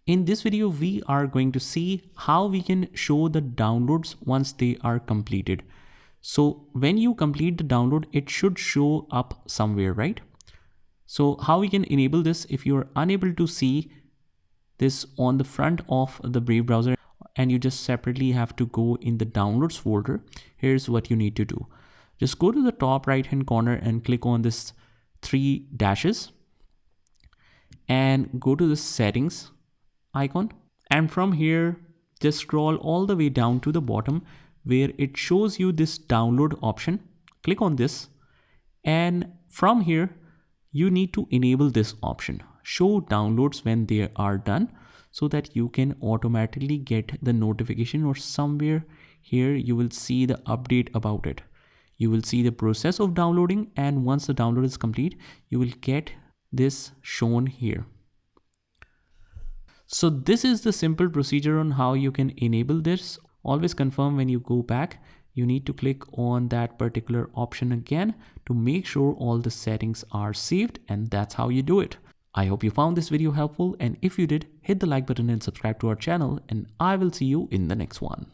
In this video, we are going to see how we can show the downloads once they are completed. So when you complete the download, it should show up somewhere, right? So how we can enable this if you're unable to see this on the front of the Brave browser and you just separately have to go in the downloads folder, here's what you need to do. Just go to the top right hand corner and click on this 3 dashes and go to the settings icon, and from here just scroll all the way down to the bottom where it shows you this download option. Click on this, and from here you need to enable this option, show downloads when they are done, so that you can automatically get the notification, or somewhere here you will see the update about it. You will see the process of downloading, and once the download is complete, you will get this shown here. So this is the simple procedure on how you can enable this. Always confirm when you go back. You need to click on that particular option again to make sure all the settings are saved, and that's how you do it. I hope you found this video helpful, and if you did, hit the like button and subscribe to our channel, and I will see you in the next one.